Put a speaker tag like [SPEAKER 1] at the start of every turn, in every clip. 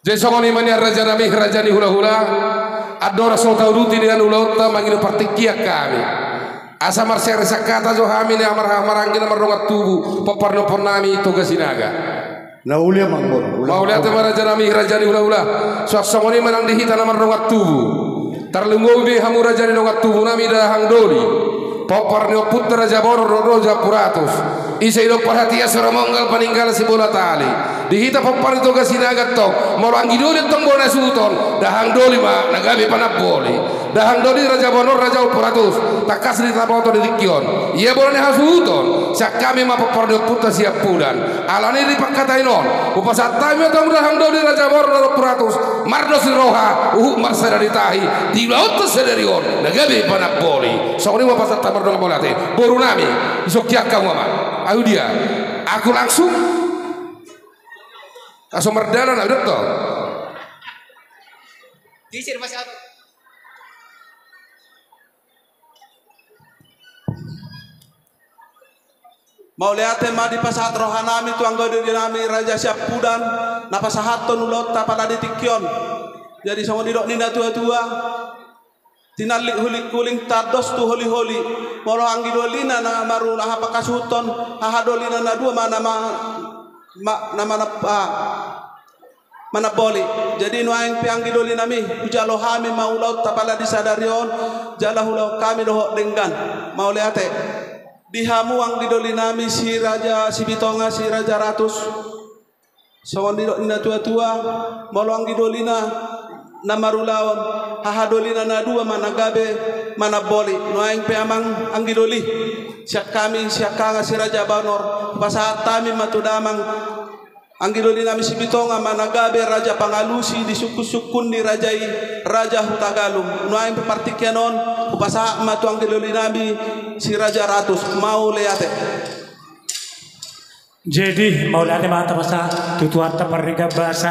[SPEAKER 1] Desongoni mani raja nami raja ni hula-hula adora sota uruti dengan hula-hula mangino partikia kami asa marser sakata jo hamine amarangina marrongat tubu paparno pornami toga sinaga
[SPEAKER 2] na ulia mangor
[SPEAKER 1] maulia te raja nami raja ni hula-hula songoni manang dihita na marrongat tubu tarlungo be hamu raja ni rongat tubu nami da hangdoli paparno putra jabor roja puratus isa ilo perhatian soromongal paninggal si bola tali dihita papar itu sinaga tok mau angidoli tong bona suton dahang doli ma nagabe panapoli dahang doli raja bonor raja puratus takas di taboto di dikion ia boleh hasuton sak kami ma papar de puta siap pudan alani di pakatainon upasat tami tong dahang doli raja bonor puratus mardo si roha marsada ditahi di laut sederion nagabe panapoli sokoni ma pasat tamar dong bolate boru nami isokyak kamu mama ayo dia aku langsung merdana nak betul.
[SPEAKER 3] Disir masih apa?
[SPEAKER 4] Mau lihat tema di pasahat rohanami tuang gede dinami raja siap pudan napa sahaton ulot pada ditikion jadi sama didok nina tua-tua tinalik hulik kuling tados tu holi-holi molo anggi dolina na maru aha pakasuton aha dolina na dua mana boli jadi nuaing pianggi doli nami ujalo hami maulau tapala disadarion jala hulau kami dohok denggan mau liate dihamu ang didoli nami si raja si bitonga si raja ratus sawan didok ina tua-tua molo ang didolina namarulaon haha dolina na dua mana gabe mana boli nuaing piamang ang didoli siak kami siak kanga si raja banor pasahat kami matudamang anggidoli nami si bitonga managabe raja pangalusi di suku-sukun di rajai raja hutagalum nuaing pepartikianon upasaha matu anggidoli nami si raja ratus mau leate
[SPEAKER 5] jadi mau lihat mata masa tutuan tamarga bahasa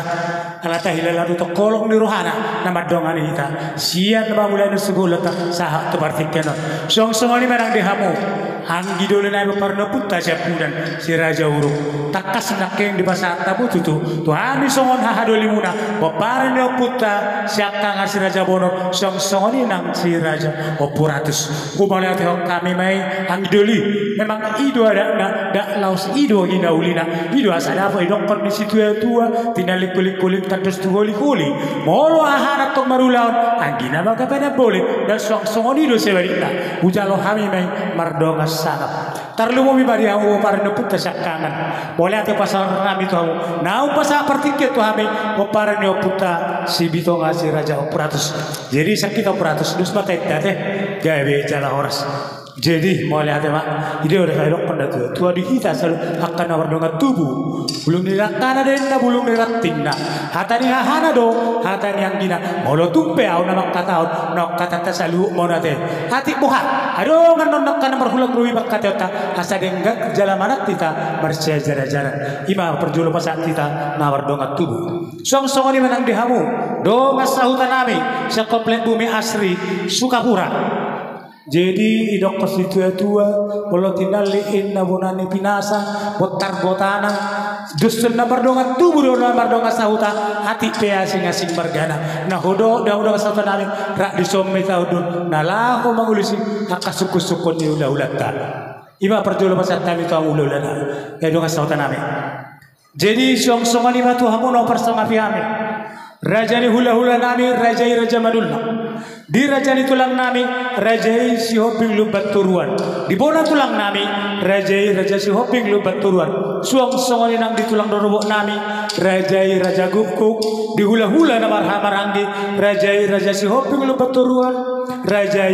[SPEAKER 5] alata hilala tu kolong di rohana nama dongan kita sian nama mulai nusugulat sah tu partikianon song ni merang dihamu anggi dole na parno putta siapudan si raja uruk takas nakeng di pasar tabu tutu tuani songon ha doli muna baparan yo putta siakka si raja bono songoni nang si raja opuratus gubale ate kami mai anggi doli memang ido ada da laus ido ina ulina ido asada apa idok kon di situ tua tinalik kulik-kulik tados tu holi-holi molo ahana to marulaon anggi na baga pada boleh dan songoni do sebarita ujalo kami mai mardonga sangat tarlu mo bari ang para no puta sakkangan boleh ate pasal rami to nau pasal partiket to hame o para no puta si bitonga si raja operatus jadi sakit operatus dus matai date gawe jala horas jadi boleh ate mak ide udah kayak pada tua di kita selalu akan nawar dongat tubuh belum dilaksana dan belum dilaksina hatani hahana do hatani yang dina molo tumpe au nama kataon nok kata selalu mau nate hati buha aduh kan nonton kan berhulang ruwi bakata asa denggak jalan mana kita bersih jalan-jalan ima perjulu pasang kita nawar dongat tubuh song-song ini menang dihamu do masahutan nami sekomplek bumi asri Sukapura jadi idok konstitua tua kalau tinaliin nabunani pinasa botar botana dusun nabar dongan tubuh do nabar dongan sahuta hati pea sing bergana nah hodo dah udah satu nami rak disomai taudun nalahu mangulisi haka suku-sukun ni ulah-ulata ima perjolo pasat kami tu ulah-ulata ya dongan sahuta nami jadi song-songan ima tu hamu no persama piame raja ni hula-hula nami raja madulna di raja ni tulang nami raja si hoping lubat turuan di bona tulang nami raja si hoping lubat turuan suang nang di tulang dorobok nami raja gukuk di hula-hula na marhamanggi raja si hoping lubat turuan raja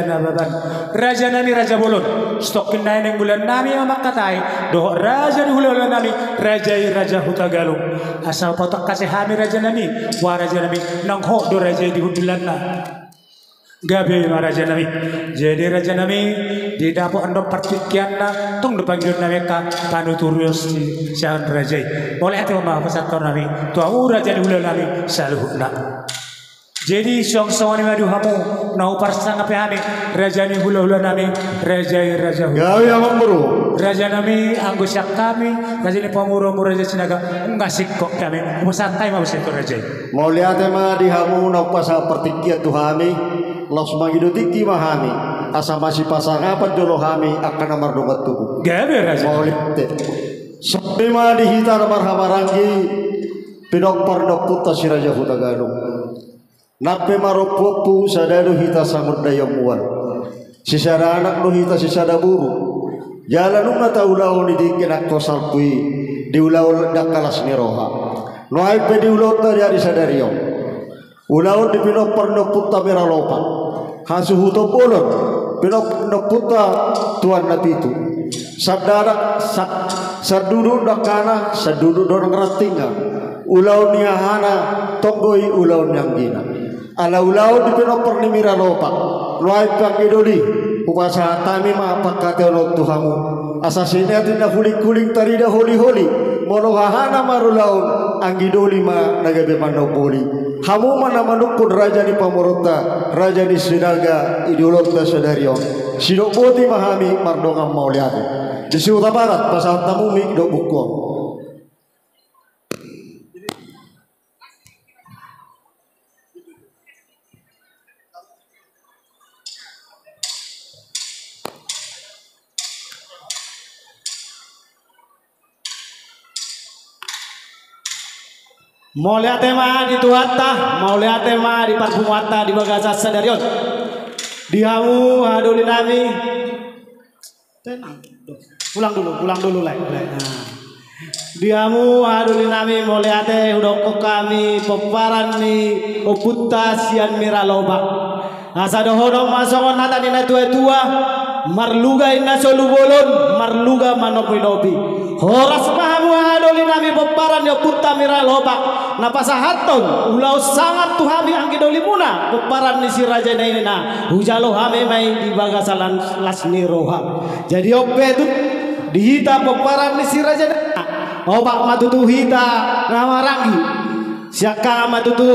[SPEAKER 5] nababan raja nami raja bolon stokin na yang bulan nami makatai doh raja di hula-hula nami raja hutagalung asal potok kasih hami raja nami wa raja nami nang ho do raja di hudulan na gabe raja nami jadi raja nami di dapur ando partikian na tung dipanggil nami ka panuturius di sian raja boleh ate ma pasator nami tu raja di hula nami saluhna jadi song-song ni madu hamu na upar sang ape hami raja ni hula nami raja
[SPEAKER 2] gawe amang bro
[SPEAKER 5] raja nami anggo syak kami raja ni pamuro raja sinaga enggak sikok kami musantai mau situ raja
[SPEAKER 2] mau lihat ma di hamu na pasa pertikia tuhami los mangidutiki mahami asa masih pasangapan jolo hami akan nomor dogat tubuh
[SPEAKER 5] gabe raja
[SPEAKER 2] mau lihat sampai ma di hita nomor hamarangi pinok pardok puta si raja hutagalung nape maropopu sadado hita samud dayamuan si sada anak lo hita si sada buru jalan nung nata ulau ni dikin akto salpui di ulau dakalas ni roha no aipe di ulau tadi ari sadario ulau di pinok pernok puta meralopa hasu huto bolon pinok pernok puta tuan napitu sabdara sadudu dakana sadudu dorong ratinga ulau niahana togoi ulau nyangina ala ulau di pinok perni meralopa no aipe angidoli upasa tami ma pakate olok tuhamu asasine atina kuling-kuling tarida holi-holi monohahana marulaun anggidoli ma nagabe manopoli hamu mana manukun raja di pamorota raja di sinaga idolota sadarion sidok boti mahami mardongam mauliate di Sumatera Barat pasal tamumi dok bukong
[SPEAKER 3] mau lihat tema di tuhatta, mau lihat tema di parfumata di bagasa sadarion. Dihamu haduli nami. Pulang dulu lah. Dihamu haduli nami mau lihat udoko kami peparan ni oputta sian miraloba. Asa dohodong masongon nata dina tua marluga inna solubolon marluga manopi horas mahamu hadoli nami peparan ya putta miraloba napasahaton ulau sangat tuhami angkidoli muna peparan ni si raja na hujalo hame mai di bagasalan lasni roha jadi ope itu dihita peparan ni si raja obak matutu hita ngamarangi siaka matutu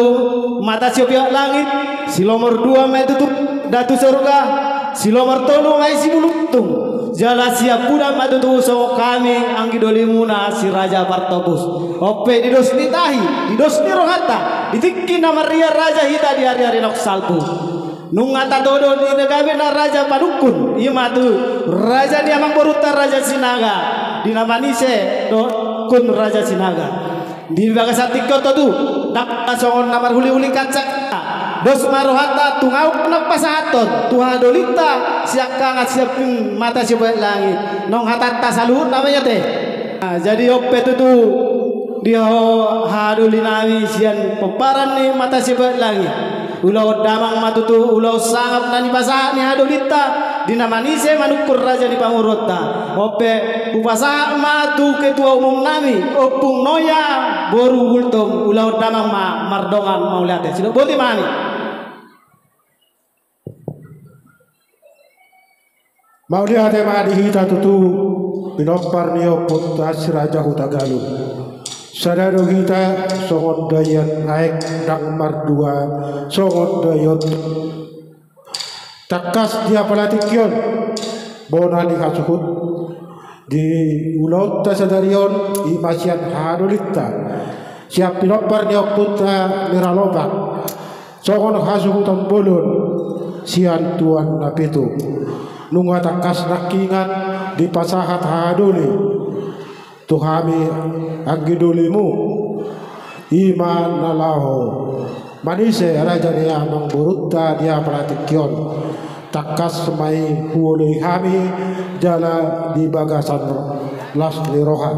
[SPEAKER 3] mata siopia langit si nomor 2 matutu datu surga si nomor 3 ngai si bulutung jala siap budak matutu so kami anggidoli muna si raja Bartobus ope didos nitahi didos ni rohata ditikki nama ria raja hita di hari-hari nok salpu nungata dodo di negabe na raja padukun imatu raja di amang boruta raja sinaga di nama nise do kun raja sinaga di bagasa tikoto tu nak songon namar huli-huli kacak dos marohata tungau nak pasahaton tuha dolita siaka ngasiapin mata siapa langit nong hatata saluhur namanya teh jadi ope tu dia haduli nami sian peparan ni mata siapa langit ulau damang matutu ulau sangap nani pasahat ni hadolita dinamanise manukur raja di pamurota ope upasa matu ketua umum nami opung noya boru hultom ulau damang ma mardongan maulate silo boti mani
[SPEAKER 6] mauliate ma dihita tutu pinopar nio putas raja hutagalu sadado kita songon dayat naik dang mardua songon dayot takas dia pelatikyon bonani kasukut di ulau tasadarion di masian hadolita siap pinopar nio puta miralobak songon kasukutan bolon sian tuan napitu nunga takas nakingan di pasahat hadoli tuhami anggidulimu iman nalaho manise raja dia mangburutta dia pelatikyon takas semai huoloi hami jala di bagasan las di roha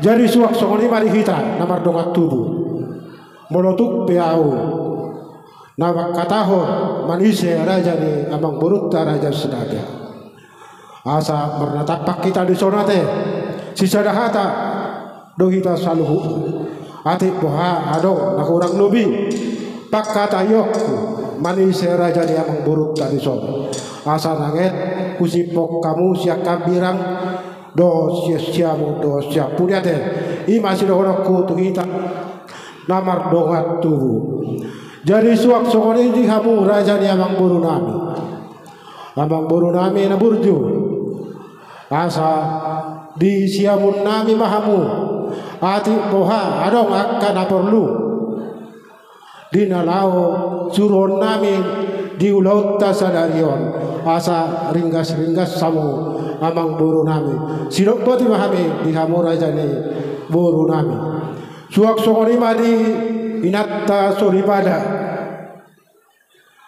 [SPEAKER 6] jadi suak songoni mari kita namar dongat tubuh molotuk peau nama katahon manise raja di amang burutta raja sedaga asa bernatapak kita di sonate si sadahata do kita saluhu ati boha ado nakurang nubi pak kata yok manise raja di amang burutta di son asa nanget kusipok kamu siak kambirang do siamu do siap punyate i masih do honokku tu kita namar dongat tubuh jadi suak sokoni di kamu raja di amang buru nami na burju asa di siamun nami mahamu ati boha adong akan perlu dinalao suruh nami di ulau tasadarion asa ringgas samu amang buru nami sidok boti mahami di hamura jani buru nami suak songoni madi inatta soribada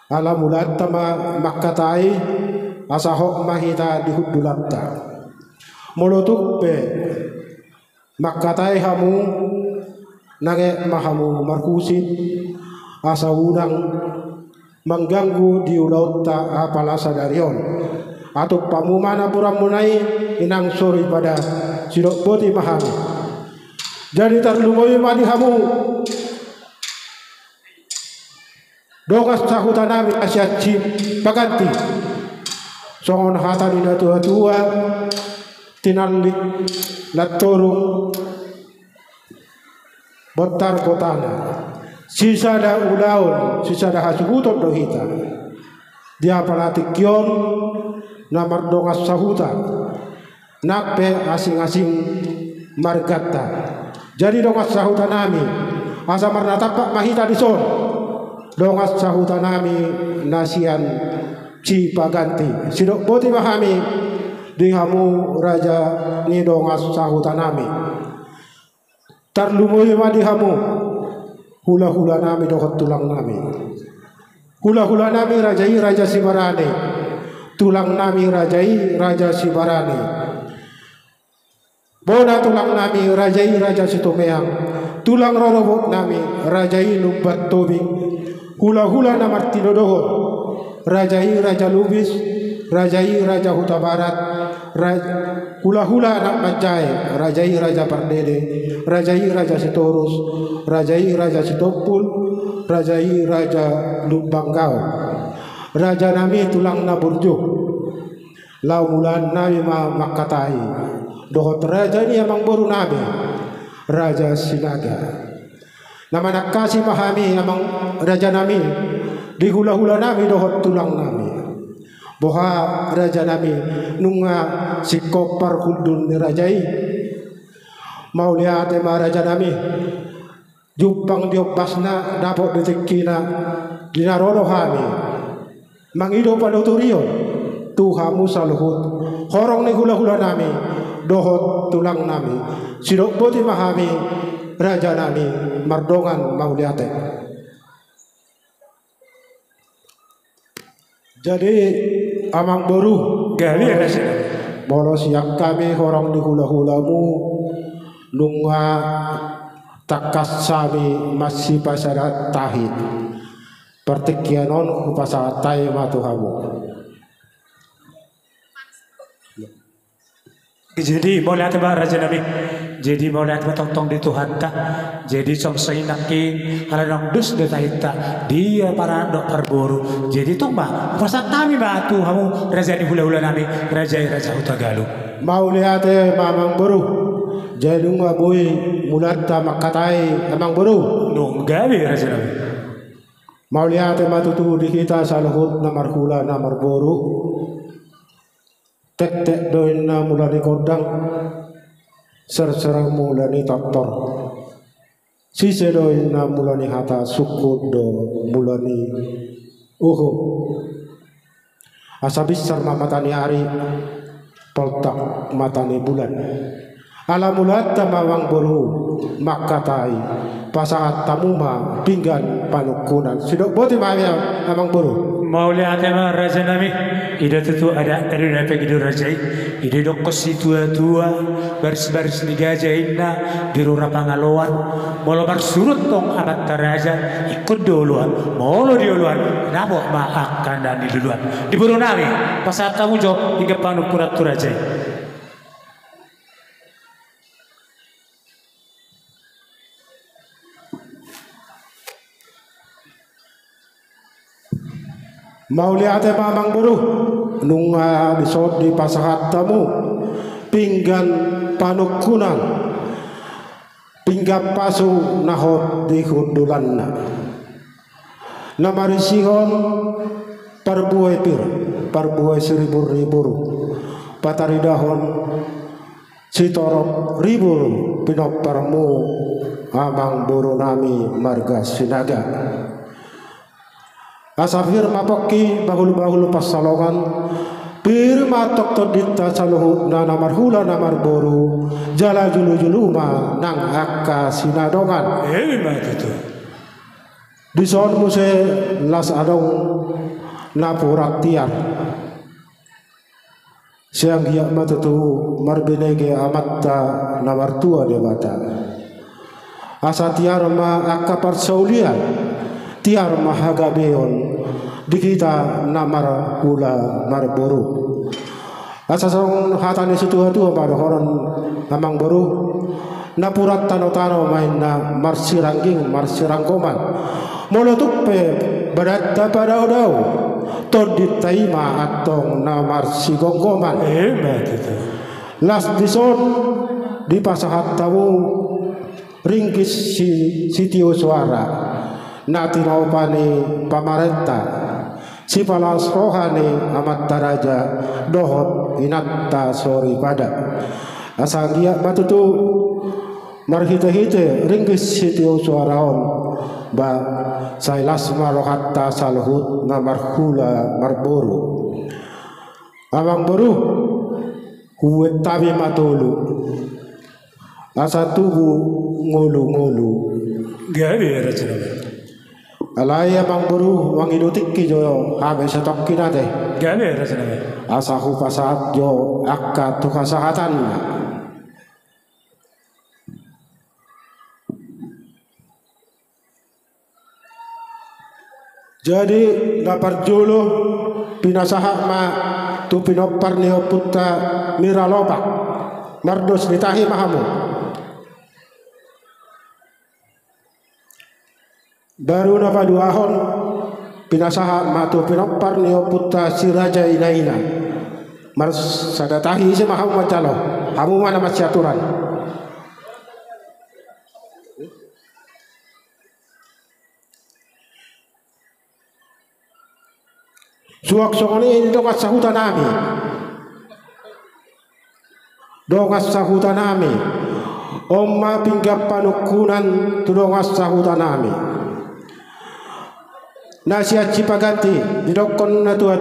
[SPEAKER 6] ala mulatta makkatai asa hok mahita di hudulatta molotuk pe makkatai hamu nage mahamu markusin asa udang mengganggu di ulautta apalasa darion atau pamumana puram munai inang sori pada sidok boti mahami jadi tarlumoi madi hamu dongas sahutanami asyaci paganti songon hata dina tua tinalik latorung botar kotana sisa da ulaun sisa da hasuhutot dohita dia palatikyon namar dongas sahuta nakpe asing-asing margata jadi dongas sahuta nami asa marnatapak mahita dison dongas sahuta nami nasian ci paganti sidok boti mahami di hamu raja ni dongas sahuta nami tarlumoi madi hamu hula-hula nami dohot tulang nami hula-hula nami rajai raja Sibarani tulang nami rajai raja Sibarani bona tulang nami rajai raja Situmeang tulang rorobok nami rajai Lumbat Tobing hula-hula namar tinodohon rajai raja Lubis rajai raja Huta Barat hula-hula anak Majai rajai raja Pardede rajai raja Sitorus rajai raja Sitopul rajai raja Lumbanggau raja nami tulang naburjo lau mulan nami makatai dohot raja ni amang boru nami raja Sinaga nama nak kasih mahami amang raja nami di hula-hula nami dohot tulang nami boha raja nami nunga sikopar kudun ni rajai mau lihat ma raja nami jupang diopasna dapot detekina dinarolo hami mangido panuturio tuhamu saluhut horong ni hula-hula nami dohot tulang nami sidok boti mahami raja nami mardongan mau lihat jadi amang boru
[SPEAKER 5] gali ada sih
[SPEAKER 6] bolos yang kami orang di hula-hulamu nunga takas sami masih pasara tahid pertikianon upasa tay matuhamu
[SPEAKER 5] jadi mau lihat raja nabi jadi mau lihat tong di Tuhan ta jadi som sainakin ala nang dus de tahita dia para dokter boru jadi tong ba pasat kami ba tu hamu raja di hula-hula nami raja Hutagalu
[SPEAKER 6] mau lihat mamang boru jadi nunga boy mulata makatai amang boru
[SPEAKER 5] nunggawi raja nabi
[SPEAKER 6] mau lihat matutu di kita saluhut namar hula namar boru tek doin na mulani kodang serserang mulani taktor sise doin na mulani hata suku do mulani asabis sarma matani ari poltak matani bulan ala mulata mawang bolu makatai pasangat tamuma pinggan panukunan sidok boti maya amang bolu
[SPEAKER 5] mau lihat raja nami ida tentu ada dari dapat hidup raja ida dokos tua baris ligajainna dirura pangaloan molo surut tong amat raja ikut duluan molo diuluan nabo makan dan di duluan diburu nami pasat kamu jo hingga panukurat tu raja
[SPEAKER 6] mau lihat mamang buruh nunga disod di pasahat tamu pinggan panukunan pinggap pasu nahot di hudulanna namarisihon parbuai 1,000 ribu pataridahon sitorop ribur pinoparmu amang buru nami marga sinaga asafir mapoki bahulu pasalongan pir matok todita saluhut na namar hula namar boru jala julu nang akka sinadongan
[SPEAKER 5] itu
[SPEAKER 6] dison muse las adong napurak tiar siang giyak matutu marbinege amatta namar tua de bata asa tiar ma akka parsaulian tiar mahagabeon dikita namar hula marboru asa song hatane situa tua pada horon namang boru napurat tano main na marsirangkoman molotupe badatta pada odau todit taima atong namar sigongkoman
[SPEAKER 5] itu
[SPEAKER 6] las dison di pasahat tamu ringkis sitio suara natinau pani pamarenta si palas rohani amat taraja dohot inatta sori pada asagia batutu marhite ringkis sitio suaraon ba sailas marohatta salhut namar hula marboru amang boru huwet tabi matulu asa tubu ngulu
[SPEAKER 5] gawe raja
[SPEAKER 6] alaya amang boru wangidutik ki jo habe satok kinate
[SPEAKER 5] gawe raja
[SPEAKER 6] asa hu pasat jo akka tukasahatan jadi dapar jolo pinasaha ma tu pinopar neo putta miraloba mardos ditahi mahamu baru napa duahon pinasaha ma tu pinopar neo putta siraja inaina mar sadatahi se mahamu macalo hamu mana masyaturan suak songoni dongas sahutan nami omma pinggap panukunan tu dongas sahutan nami nasihat cipaganti didokon na tua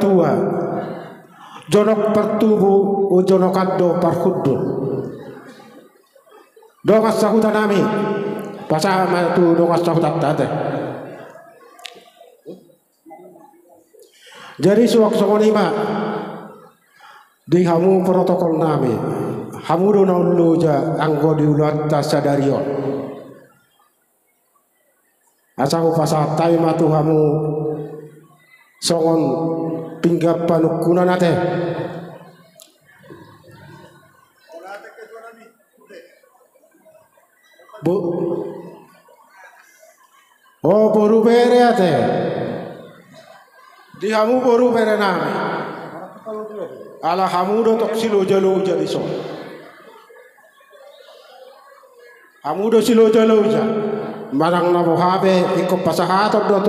[SPEAKER 6] jonok pertubu o jonok addo parhuddu dongas sahutan nami pasama tu dongas sahutan tate jadi suwak-suwak lima di hamu protokol nami hamu dona uluja anggo diulat tasadarion asahu pasatai matu hamu songon pinggap panukunan ate bu oh boru bere ate di hamu boru bere nami ala hamu do tok silo jalo jadi so hamu do silo jalo ja marang na habe iko pasahato do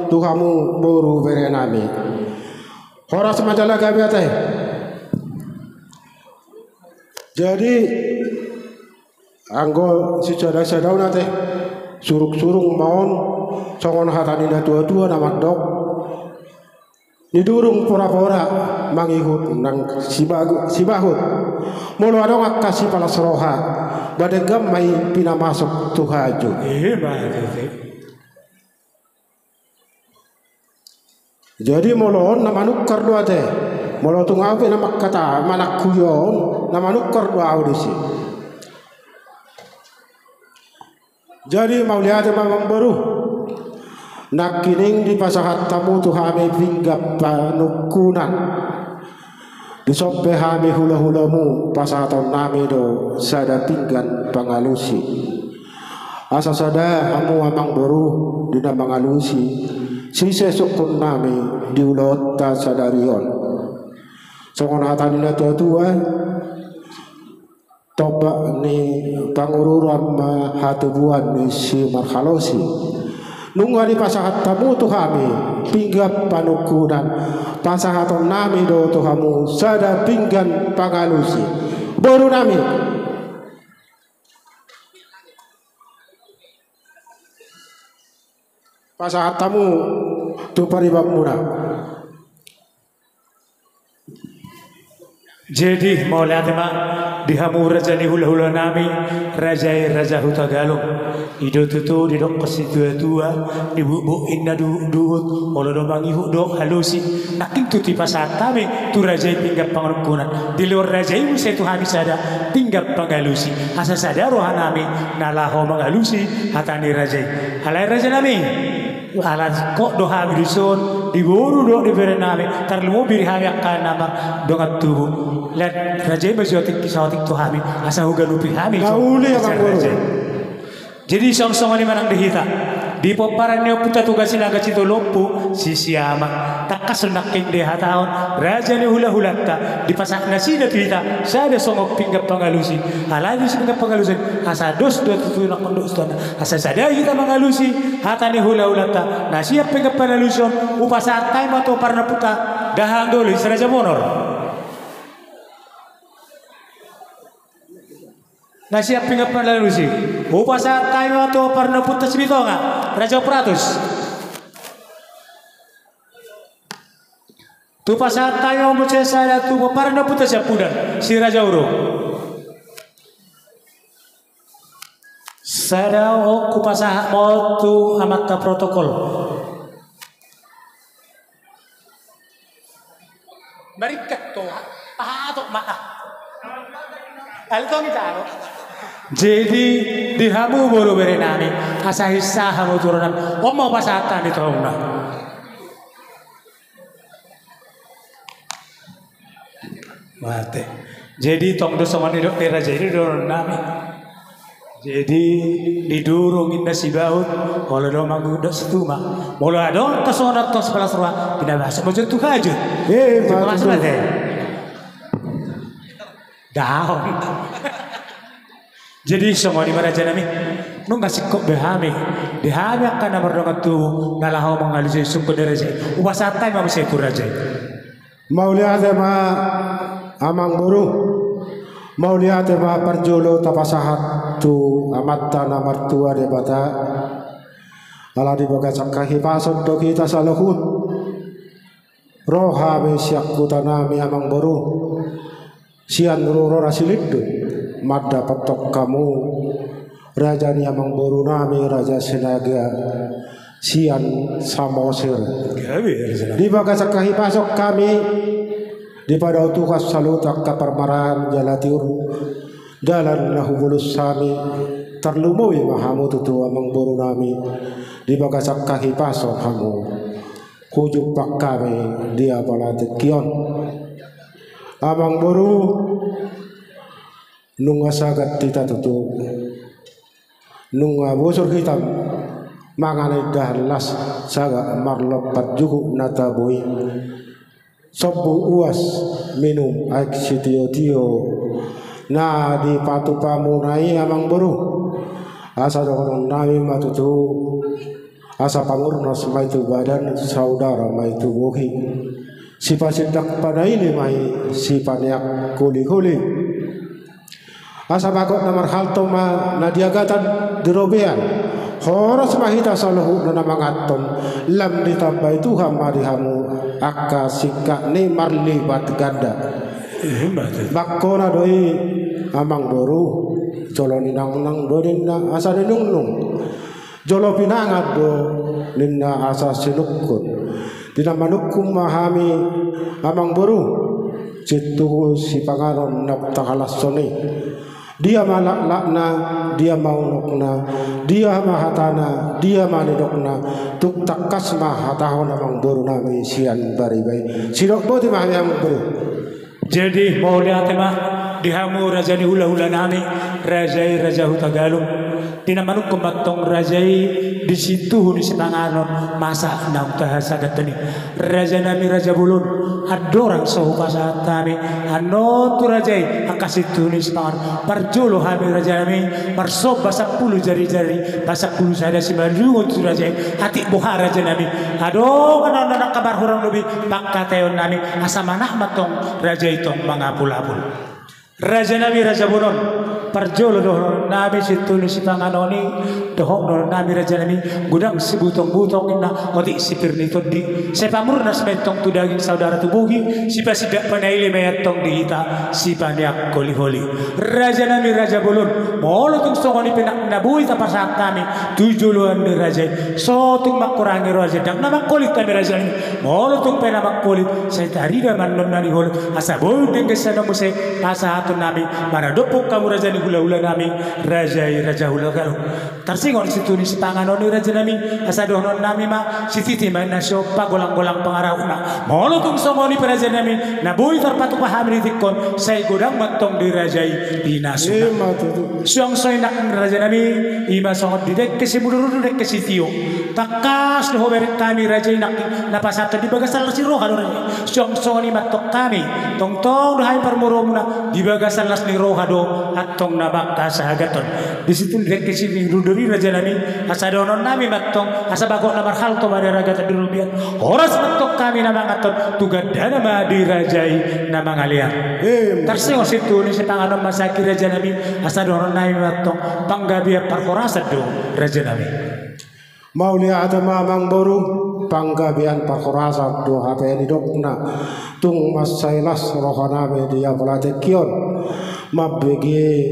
[SPEAKER 6] tu hamu boru bere nami horas majala gabe ate jadi anggo si sada-sada nate suruk-surung maon songon hatani da tua-tua nama dok didurung pura-pura mangihut nang sibahut mulu adong akasi pala seroha badegam mai pina masuk tuhaju jadi mulu nama nukar dua teh mulu tungapi nama kata manak kuyon nama nukar dua audisi jadi mau lihat memang baru nak kining di pasahat tamu tu hame pinggap panukunan di sope hame hula-hulamu pasahaton nami do sada pinggan pangalusi asa sada hamu amang baru dina pangalusi si sesukun nami diulot ta sadarion songon hatanina tua-tua toba ni pangururan ma hatubuan ni si marhalosi nunga di pasahat tamu tu kami pinggap panukunan pasahaton nami do tu kamu sada pinggan pangalusi baru nami pasahat tamu tu paribab muna.
[SPEAKER 5] Jadi maulaya tema dihamu raja ni hula nami raja hutagalong ido tutu di dok kesitua tua di bubu inna duut olo domang ihu dok halusi naking tuti pasat kami tu raja pinggap pangalukunan di luar raja ibu saya tu habis ada pinggap pangalusi asa sada rohanami nalaho mangalusi hatani raja halai raja nami alas kok doha bidusun diburu do di berename terlalu biri hami akan nama dongat tubuh lihat raja berjotik kisah tu hami asa huga lupi hami jadi song-song ini manang dihita di poparan neo puta tugasin aga cito lopu si siama takas naking deha tahun raja ni hula-hulata di pasak nasi da tuita sada songok pinggap pangalusi halagi pinggap pangalusi asa dos do tutu nak pondok stona asa sada kita mangalusi hata ni hula-hulata nasi pinggap pangalusion upasa tay mato parna puta dahang dulu raja bonor nasi pinggap pangalusi upasa tay mato parna puta sibitonga Raja Pratus. Tu pasal tayo mo siya sa tu para na puta siya pudan si Raja Uro. Sada o kupasa mo tu amat ka protokol. Barikat to. To maa. Alto mitaro. Jadi dihamu baru berenami asa hissa hamu turunan mau pasatan di trauma mate jadi tong do sama dok tera jadi dorong nami jadi didurung indah si baut kalau do mangu do setuma mula do tasonat tos sebelah serwa tidak bahasa macam tu aja macam mana daun. Jadi semua di mana nami nung kasih kok behami akan nomor dongat tu nalaho mengalisi sumber raja upasatai mau saya raja
[SPEAKER 6] mau lihat ma amang buru mau lihat ma perjolo tapasahat tu amat tanah mertua debata ala di baga cakahi pasot do kita salahun roha be siak kutanami amang buru sian roro rasiliddu madda patok kamu raja ni amang boru nami raja senaga sian samosir di bagas kahi pasok kami di pada tukas salutak kaparmaran jalatiur dalan lahubulus sami terlumui mahamu tutu amang boru nami di bagas kahi pasok kamu kujuk pak kami dia palatik kion amang boru nunga sagat tita tutu nunga bosor hitam mangane dahlas saga marlopat juhu nata boy sobu uas minum aik sitio tio na di patu pamunai amang boru asa dokonon nami matutu asa pangurnas maitu badan saudara maitu bohi si pasidak pada ini mai si paniak kuli-kuli asa bakot namar halto ma nadiagatan dirobean horos mahita salahu na mangatom lam ditambah itu hama dihamu akka sikka ni marlibat ganda bakona doi amang boru jolo ninang nang do ninna asa ninung jolo pinangat do ninna asa sinukun dina manukum mahami amang boru citu si pangaron naptakalas soni dia malak-lakna, dia maunokna, dia mahatana, dia manidokna, tuk takas mahatahon amang boru nami sian baribai. Sidok boti mahami amang boru.
[SPEAKER 5] Jadi mau lihat mah dihamu raja ni hula-hula nami raja hutagalung Dinamanuk kumatong rajai di situ di setanganon masa nang tahasa gatani. Raja nami Raja Bulun adorang sohuka saat kami ano tu rajai akasitu ni setangan parjolo kami raja nami marsob basak puluh jari-jari basak puluh sada si baru tu rajai hati buha raja nami aduh anak kabar orang lebih pakkateon nami asamana matong raja itu mangapul-apul. Raja nami Raja Bulun parjolo doh nami situ ni sitanganoni doh nami raja nami gudang si butong-butong inna odi sipir ni todi sepamurnas metong tu daging saudara tubuhi sipa sidak panaili mayatong dihita sipa niak koli-holi. Raja nami Raja Bulun molo tung songoni penak nabui tapasak kami tujuluan ni raja so tung makurangi raja dak nama kolit kami raja nami molo tung penamak kolit saya tarida manlon nani hol asa bodeng kesana muse asa hatun nami mana dopok kamu raja ni hula-hula nami raja hula galu tarsingon situ ni sitanganon ni raja nami asa dohnon nami ma sititi main nasyo pagolang-golang pangarauna molo tung songoni raja nami nabui terpatuk pahamri tikon saya godang matong di rajai di nasuna siang soy nak raja nami ima songot didek kesi buduru dek kesi tio takas doho berek kami rajai nak napasata di bagasal si roha do siang songoni matok kami tong dohai parmuromuna di bagasal las ni roha do atong nabak kasahagaton di situ dek kesi ruduri raja nami asa donon nami matong asa bagok namar hal to pada raga tadirubian horas matok kami namangaton tugadana ma di rajai namangalian tarsing situ ni setanganon masaki raja nami asa donon nami matong panggabia parkorasa do raja nami
[SPEAKER 6] Maulia ada mamang baru panggabian parkorasa do HP ni dokna tung masailas rohana me dia pelatekion mabegi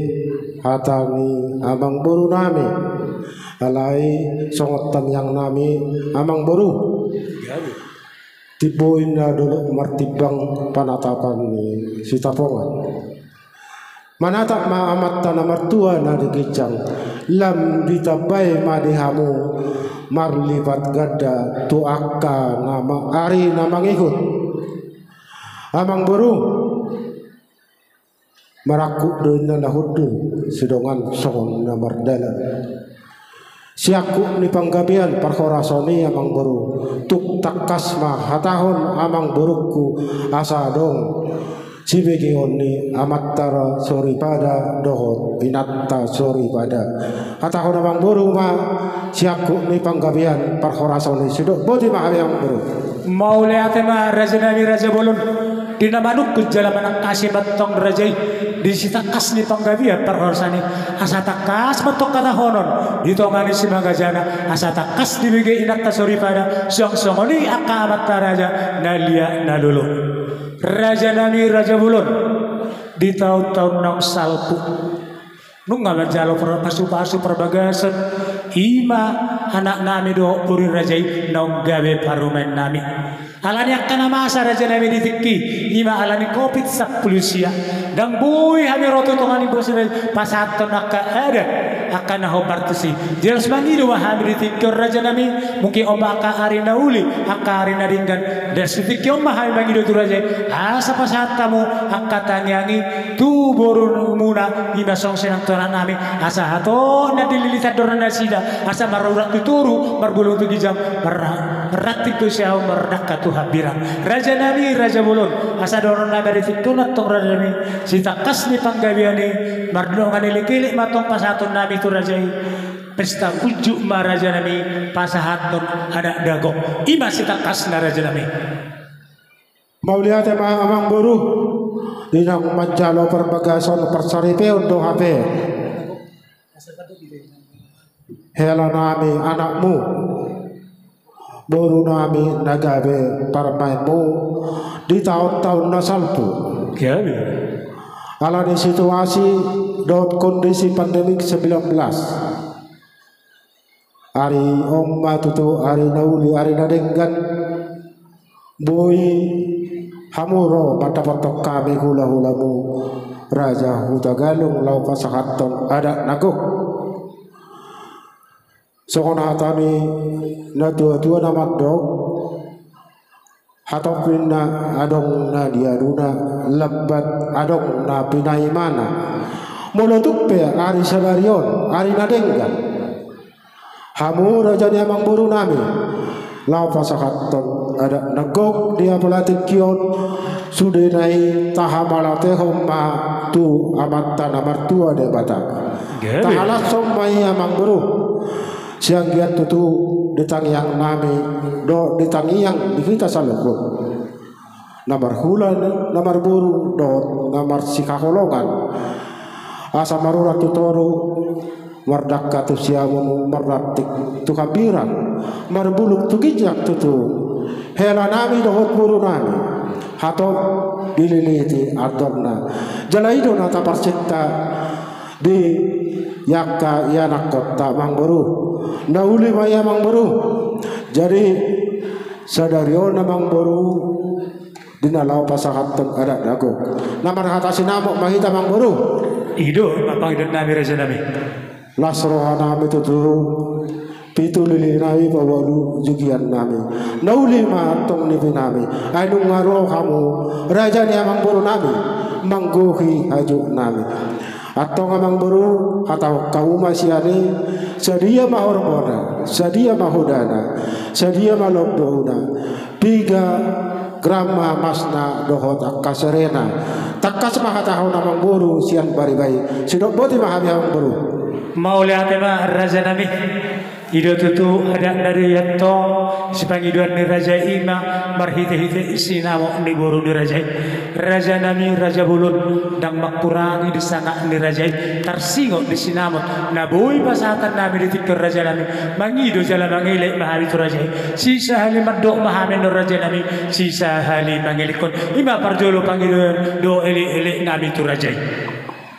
[SPEAKER 6] hatani amang baru nami alai songotan yang nami amang baru tiboin na dulu martibang panatapan ni sitapongan manatap ma amat tanah mertua na digijang lam ditabay madihamu marlibat gada tu akka nama ari namang ikut amang baru merakuk dengan nahudu sedongan songon na mardala siakuk ni panggabian parkorasoni amang baru tuk takas ma hatahon amang baruku asa dong sibegi oni amattara sori pada dohot inatta sori pada hatahon amang baru ma siakuk ni panggabian parkorasoni sidok bodi ma amang baru
[SPEAKER 5] mau lihat ma raja nami Raja Bulun dinamanuk ke jalan anak kasih batong rajai di sita kas ni panggabian parkorasani asa takas batok kata honon ditongani si magajana asa takas dibigi inatta sori pada siang songoni akka amatta raja nalia nalulu raja nami Raja Bulun di tahun-tahun nang salpu nungalan jalo pasu-pasu perbagasan ima anak nami do puri rajai nang gawe parumen nami alani akan masa raja nami ditiki ima alani kopit sak pulusia dan bui hami roto tongani bos pasaton akka ada akan naho partusi jelas bangido hami ditiki raja nami mungkin omba akka ari nauli akka ari naringgan dan ditiki omba hami bangido tu raja asa pasatamu akka tanyangi tu borun muna ima song senang toran nami asa hato na dililitat doran nasida asa marurak tuturu marbulung tu gijam meratik tu siau merdaka tu habirang raja nami Raja Bulun asa doron nami ditunat tong raja nami sita kas ni panggabiani mardongan ilik-ilik matong pasatun nami tu raja pesta ujuk ma raja nami pasahatun anak dago ima sita kas na raja nami
[SPEAKER 6] mau lihat amang baru dinang manjalo perbagasan persaripe untuk HP hela nami anakmu baru nami nagabe parmaimu di tahun-tahun nasalpu ala di situasi dan kondisi pandemik 19 hari omma tutu hari nauli hari nadenggan boy hamuro patapatok kami hula-hulamu raja hutagalung lau pasahaton ada nagok sokon hatani na tua-tua nama dok hatopin na adong na diaruna lebat adong na pinaimana Molotupe ari sadarion ari nadenggan hamu rajani amang buru nami lau pasakaton ada nagok dia pelatik kion sudah naik tahamalate homma tu amatan amartua de bata tahalat sommai amang buru siang giat tutu ditangiang nami do ditangiang dikita salego namar hulan namar buru do namar sikakolongan asa marura tutoru mardak katu siamun marratik tu kabiran marbuluk tu gijak tutu hela nami dohot buru nami hato dililiti adorna jalaido nata parcetta di yakka yanak kota mangburu nauli maya mangburu jadi sadario na mangburu dinalau pasakatan ada dago namar hata sinamok mahita mangburu
[SPEAKER 5] Ido mapangidon nami raja nami
[SPEAKER 6] lasroha nami tutu pitu lili nami bawalu jugian nami nauli matong nipi nami anu ngaro kamu raja ni amang buru nami mangguhi haju nami atau ngamang buru atau kau masyani sedia mahorbona sedia mahudana sedia malobdona 3 grama masna dohot akaserena takas mahatahu namang buru sian bari-bari sidok boti mahami amang buru
[SPEAKER 5] mau lihat ma raja nami ido tutu ada dari yato sipangiduan ni raja ima marhite-hite isinamo ni buru ni raja nami raja bulun dang makurangi di sana ni raja tarsingo di sinamo nabuy pasatan nami di tikar raja nami mangido jalan mangilek mahali tu raja sisa hali madok mahami no raja nami sisa hali mangilikon ima parjolo pangiduan do eli nami tu raja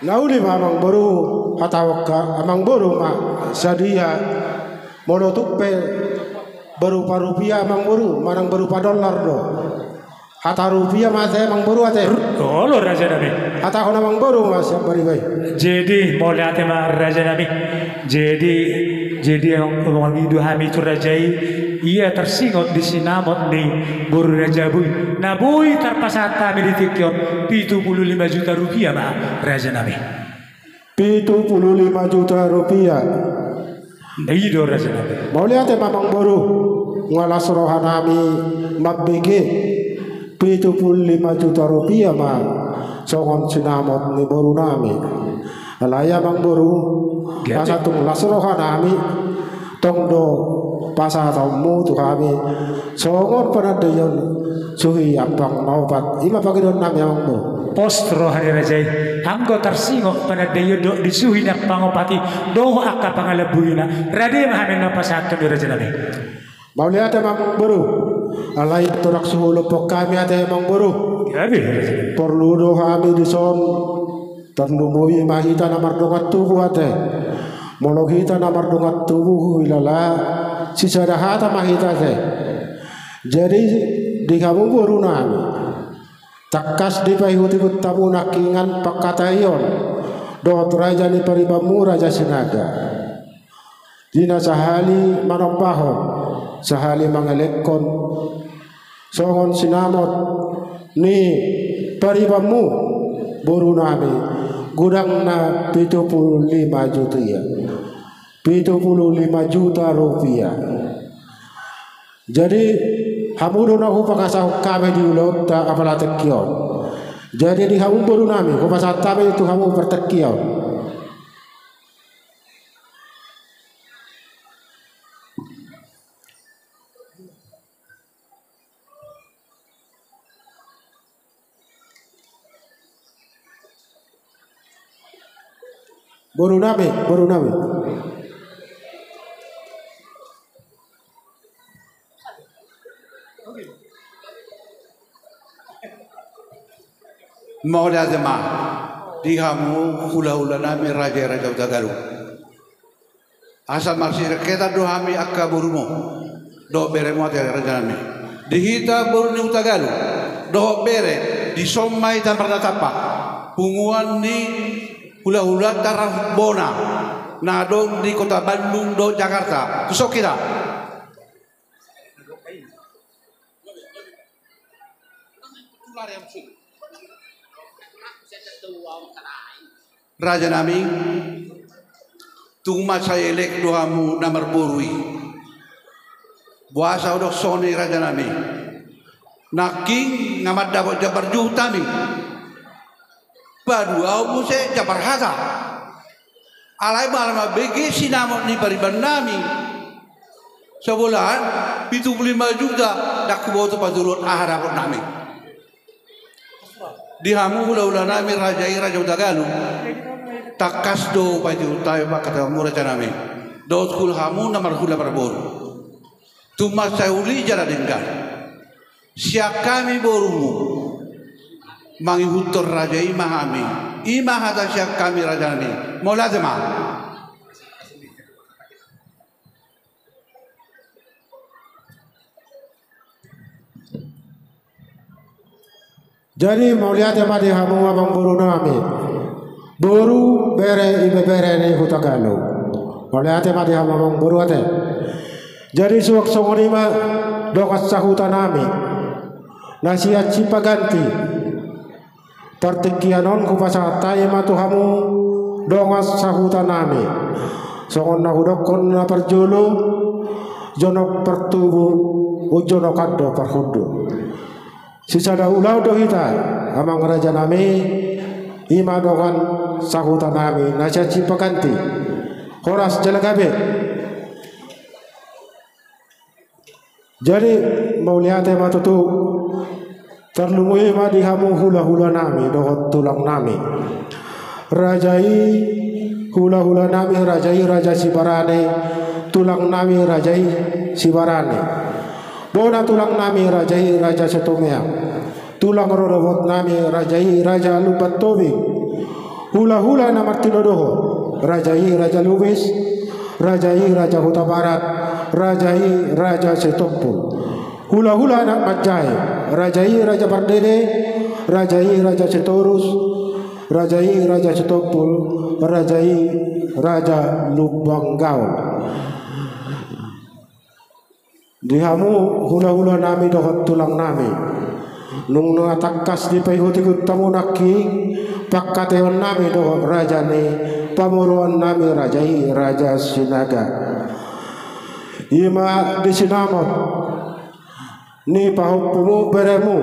[SPEAKER 6] nauli mamang buru hatawaka amang buru ma sadia monotupe berupa rupiah amang buru marang berupa dolar do hata rupiah mate amang buru ate
[SPEAKER 5] lo raja nabi
[SPEAKER 6] hata hona amang buru mas bari-bari
[SPEAKER 5] jadi mau lihat ma raja nabi jadi yang mengidu hami tu rajai ia tersingot di sinamot ni buru raja bui nabui terpasata mi ditikyon 75 juta rupiah ma raja nabi
[SPEAKER 6] 75 juta rupiah
[SPEAKER 5] Ido raja nabi
[SPEAKER 6] mau lihat mamang buru ngalas rohanami mabege 75 juta rupiah ma songon sinamot ni buru nami alaya mang buru pasatung lasroha nami tongdo pasatamu tu kami songon panadayon suhi abang naupat ima pagidon nami amang buru
[SPEAKER 5] postro hari rajai anggo tarsingo panadayon do disuhi na pangopati doho akka pangalabuyina rade mahamin na pasatun di raja nabi
[SPEAKER 6] mau lihat amang buru alay turak suhulo po kami ate amang buru perlu do kami dison terlumui mahita namar dongat tubuh ate molohita namar dongat tubuh ilala sisadahata mahita ate jadi di kamu buru nami takas di pahihuti tamu nakingan pakatayon doat raja ni paribamu raja sinaga dina sahali manompahon sahali mangalekon songon sinamot ni paribamu buru nami gudang na 75 juta ya 75 juta rupiah jadi hamudo na hupakasah kami di ulo ta apala tekion jadi di hamu buru nami hupasah kami itu hamu pertekion buru nami
[SPEAKER 7] mau lazima dihamu hula-hula nami raja-raja utagalu asal masih kita dohami akka burumo do bere mo raja nami dihita buruni utagalu do bere di sommai tamparna tapa punguan ni hula-hula taraf bona na do di kota Bandung do Jakarta tusok kita raja nami tungma saya elek doamu namar borui buasa udok sone raja nami naking ngamat dapat jabar juhtami badu au muse jabar hata alai malama begi sinamot ni pariban nami sebulan 75 juta dak kubo tu padulot aharapot nami dihamu hula-hula nami raja Utagalu takas do paju tayo kata muraja nami do kul hamu namar hula parboru tumas sauli jara denggan siak kami borumu mangi hutor raja imahami imahata siak kami raja nami molazema
[SPEAKER 6] Jadi mau lihat yang madi hamu abang buru nami, buru bere ibe bere ni Utagalu. Mau lihat yang madi hamu abang buru ate. Jadi suak songorima dokas sahuta nami, nasihat cipaganti. Pertikianon kupasa tayi matu hamu dokas sahuta nami. Songon nahudokon na perjulu, jonok pertubu, ujono kado perhudu. Sisada ulau dohita amang raja nami ima dokan sahuta nami nasihat cipaganti horas jelagabe. Jadi mau lihat tema tu terlumui ma dihamu hula-hula nami dohot tulang nami rajai hula-hula nami rajai raja Sibarane tulang nami rajai Sibarane bona tulang nami rajai raja Setomea tulang rodobot nami rajai raja Lupat Tobing hula-hula nama Tinodoho rajai raja Lubis rajai raja Huta Barat rajai raja Setompul hula-hula anak Majai rajai raja Bardede rajai raja Setorus rajai raja Setompul rajai raja Lubanggaul. Dihamu hula-hula nami dohot tulang nami nung natakas di payhuti tamu naki pakkateon nami dohot raja ni pamuruan nami rajai raja Sinaga ima disinamot ni pahupumu beremu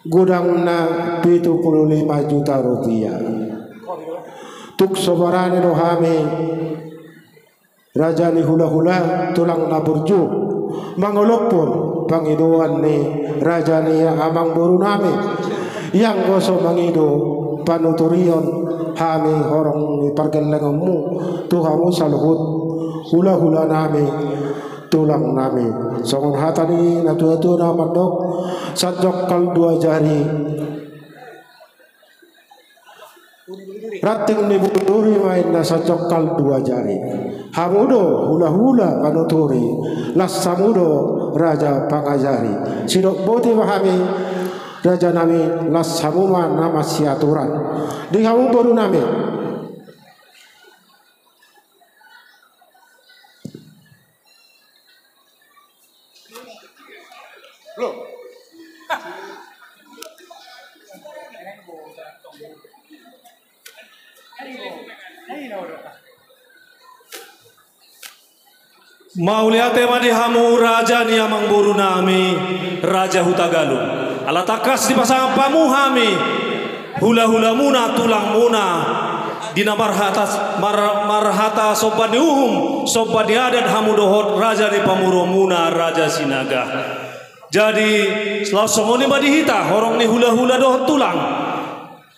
[SPEAKER 6] gudang na 75 juta rupiah tuk sobarane dohami raja ni hula-hula tulang naburju mangolopon pangiduan ni raja ni amang buru nami yang goso mangido panuturion hami horong ni pargelengamu tuhamu saluhut hula-hula nami tulang nami songon hatani natu-natu na mandok sajok kal 2 jari rating ni buduri main na sajok kal 2 jari hamudo hula-hula panuturi las samudo raja pangajari sidok boti mahami raja nami las samuma nama siaturan di hamu boru nami
[SPEAKER 8] mau lihat tema di hamu raja ni amang buru nami raja Utagalu ala takas di pasang pamuhami hula-hula muna tulang muna dina marhata sobat diuhum sobat diadat hamu dohot raja di pamuro muna raja Sinaga jadi langsung ni badihita horong ni hula-hula dohot tulang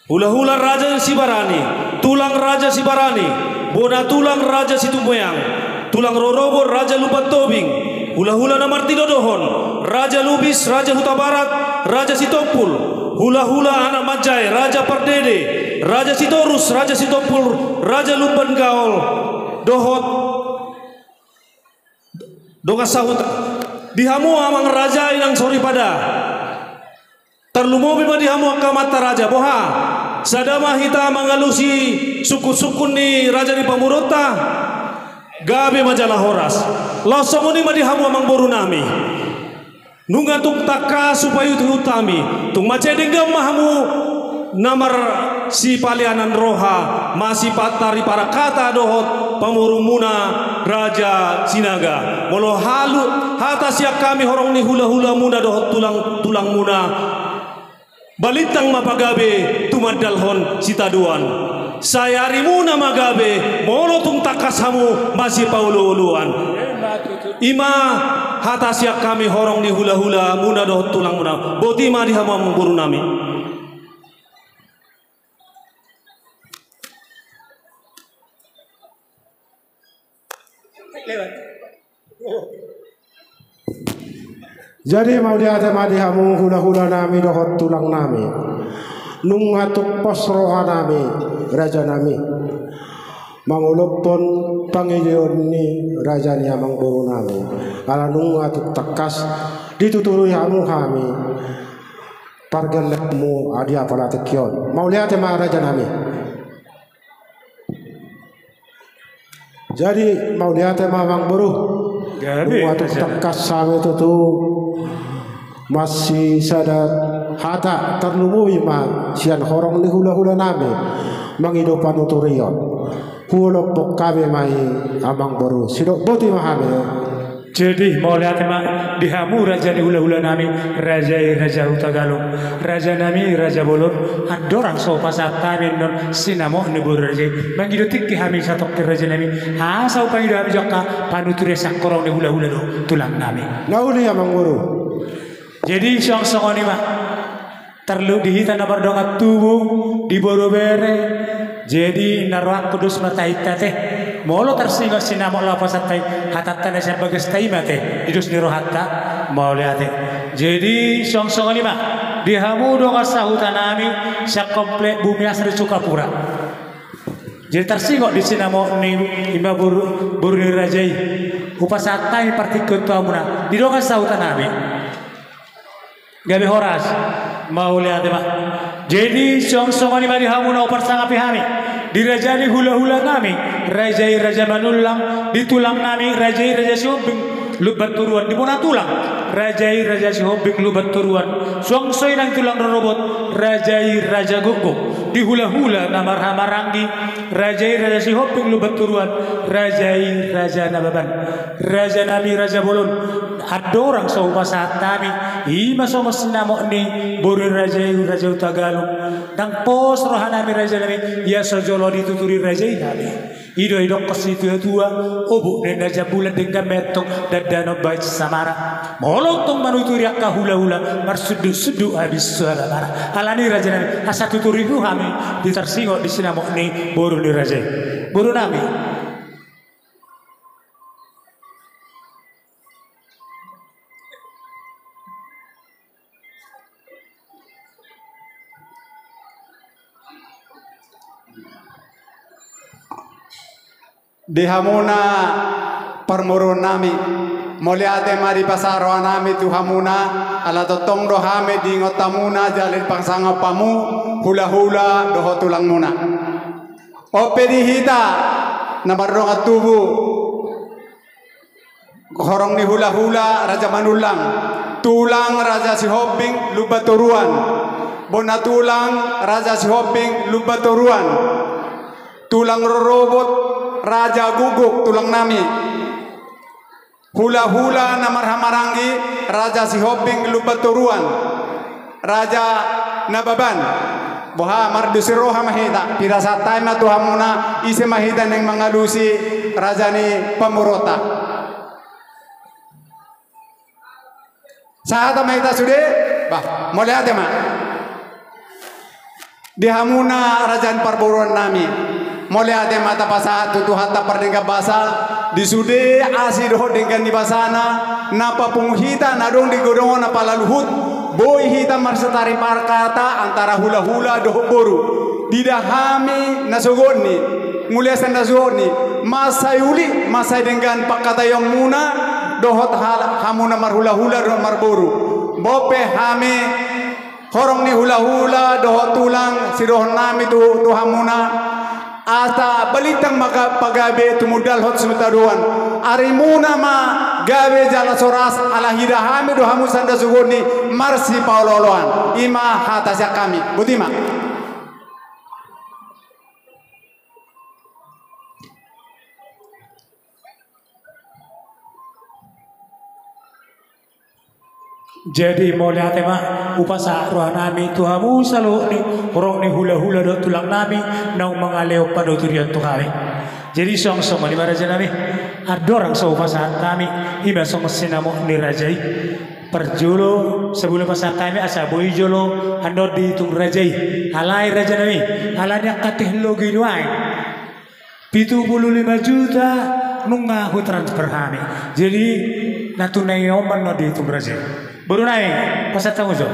[SPEAKER 8] hula-hula raja Sibarani tulang raja Sibarani bona tulang raja Situboyang tulang rorobor raja Lupat Tobing hula-hula namar Tinodohon raja Lubis raja Huta Barat raja Sitompul hula-hula anak Majai raja Pardede raja Sitorus raja Sitompul raja Lubanggaul dohot dongas sahut dihamu amang raja inang sori pada terlumo bima dihamu akamata raja boha sadama hita mangalusi suku-suku ni raja di Pamurota gabe majalah horas losomoni madihamu amang boru nami nunga tung taka supaya utami tung macedengam mahamu namar si palianan roha masih patari para kata dohot pamurumuna raja sinaga molo halu hata siap kami horong ni hula-hula muna dohot tulang muna balitang mapagabe tumadalhon sitaduan sayari muna magabe molo tung takasamu masih paulu-uluan ima hata siap kami horong ni hula-hula muna dohot tulang muna boti ma di hamam buru nami.
[SPEAKER 6] Jadi mau diate madihamu hula-hula nami dohot tulang nami nung atuk posroha nami raja nami mangulupon pangilion ni raja ni amang buru nami ala nung atuk takas ditutului hamu kami pargelemu adia palatekion mau lihat ma raja nami. Jadi mau lihat mamang buruh waktu tekas sami itu tuh masih sadar hata terlumui ma sian horong ni hula-hula nami mangidopan uturion hulok pok kami mai amang buruh sidok boti mahame.
[SPEAKER 5] Jadi mau lihat mak dihamu raja di hula-hula nami raja Utagalung raja nami raja bolon adorang so pasat tamin non sinamo ni buru raja mangidotik ki hami satok ke raja nami asau pangido hami jokka panuture sakorong di hula-hula do tulang nami
[SPEAKER 6] nauli amang buruh.
[SPEAKER 5] Jadi song-song ni mak terlu dihitan nabar dongat tubuh di boro bere jadi naruak kudus mataita teh molo tersinggah sinamo lapasat tay hatat tanah saya bagas tay mate idus niru hatta mau lihat jadi song-song ni mak dihamu dongat sahutan nami sak komplek bumi asri Sukapura jadi tersinggah di sinamo ni imba buru ni rajai upasat tay partikut tuamuna di dongat sahutan nami gabe horas mau lihat mak jadi song-song ni mak dihamu na upar sangapi hami dirajani hula-hula nami raja manulang di tulang nami raja sihobing lubat turuan di bona tulang raja sihobing lubat turuan songsoy nang tulang robot raja guguk di hula-hula namar hamarangi raja sihobing lubat turuan raja nababan raja nami raja bolon adorang so pasat nami ima so masinamo ni boru raja Utagalung nang pos rohanami raja nami ya sojolo dituturi raja nami idok kesitu tua obu nenda jabulan dengan metok dan danau baca samara molotong manuturi akka hula-hula marsudu habis suara marah alani raja nami asa tuturi kami ditersingo di sinamo ni boru ni raja boru nami.
[SPEAKER 9] Dihamuna permurun nami moliate mari pasaro nami tu hamuna ala totong dohame di ngotamuna jalin pangsanga pamu hula-hula doho tulang muna ope dihita namarong atubu horong ni hula-hula raja manulang tulang raja sihobing lubaturuan bona tulang raja sihobing lubaturuan tulang robot raja guguk tulang nami hula-hula namar hamarangi raja sihobing lubaturuan raja nababan boha mardusiroha mahita pirasatai ma tuhamuna ise mahita neng mangalusi raja ni pamurota sahata mahita sude bah mulai ate ma dihamuna rajan parburuan nami mulai ada mata pasat tutu hatta perdengka basa disude asid ho dengan di basana napa penghita nadong di godong napa laluhut boy hita marsetari parkata antara hula-hula doh boru didahami nasogoni mulia nasogoni masayuli masay dengan pakata yang muna dohot hamuna marhula-hula doh marboru bope hame horong ni hula-hula dohot tulang siroh nami tu hamuna ata balitang maka pagabe tumudal hot sumutaduan arimuna ma gabe jala soras ala hidahami do hamu sanda sugoni marsi pauloloan ima hata kami butima
[SPEAKER 5] Jadi mulai tema upasa roh nami Tuhamu selalu ni orang ni hula-hula do tulang nami nang mengaleo pada turian tu kami. Jadi song-song ni raja nami ada orang so upasa kami iba song sinamo ni rajai perjolo sebelum pasal kami asa boy jolo ando dihitung rajai alai raja nami alanya teknologi nuai 75 juta nungahu transfer kami. Jadi natunai oman no dihitung rajai. Baru naik pasal tahu so.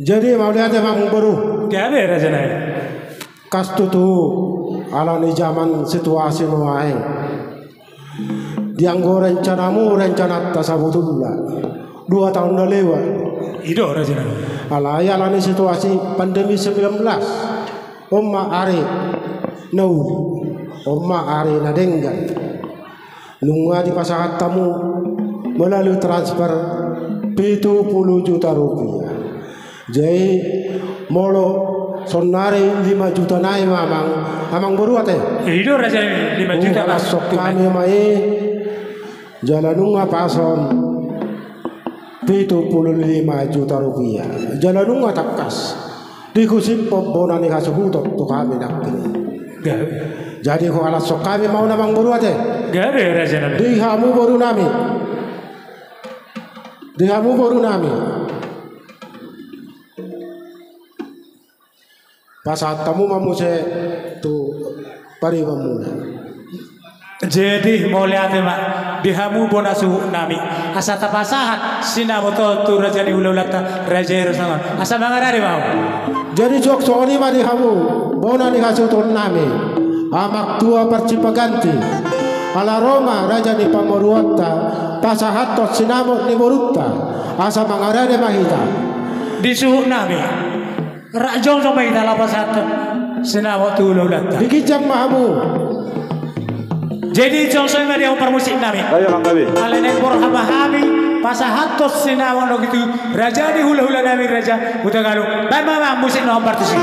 [SPEAKER 6] Jadi mau lihat emang baru.
[SPEAKER 5] Dia ada raja naik.
[SPEAKER 6] Kastu tu ala ni zaman situasi nuai. Dianggo rencanamu rencana tasawufullah. 2 tahun dah lewat.
[SPEAKER 5] Itu raja naik.
[SPEAKER 6] Ala ni situasi pandemi 19. Umma ari nau. Umma ari nadenggan. Nunggu di pasangan tamu melalui transfer 70 juta rupiah. Jadi molo sonari 5 juta naik amang baru ate.
[SPEAKER 5] Itu raja 5 juta
[SPEAKER 6] masuk kami mai jalan nunggu pason 75 juta rupiah. Jalan nunggu takas. Dikusip pembonani kasuhutok tu kami nak ini. Jadi kau alas sok kami mau namang baru ate.
[SPEAKER 5] Gabe raja nami.
[SPEAKER 6] Dihamu baru nami. Dihamu baru nami. Pasal tamu mamu se tu pari mamu.
[SPEAKER 5] Jadi mulai mak dihamu bonasu nami asa tapasahat sina betul tu raja di ululata raja rasangan asa mangara mau.
[SPEAKER 6] Jadi jok soalnya mah dihamu bona ni kasu tu nami amak tua percipaganti ala Roma raja di pamoruata pasahat tot sinamot ni boruta asa mangara de mahita
[SPEAKER 5] disuhuk nami rajong sama kita lapas satu sinamot tu ululata
[SPEAKER 6] dikijak mahamu.
[SPEAKER 5] Jadi jongsoy dia permusik nami.
[SPEAKER 8] Ayo Bang Gabi.
[SPEAKER 5] Alenen borhama hami pasahatos sinawon gitu. Raja di hula-hula nami raja. Udah galu. Bama musik no partisip.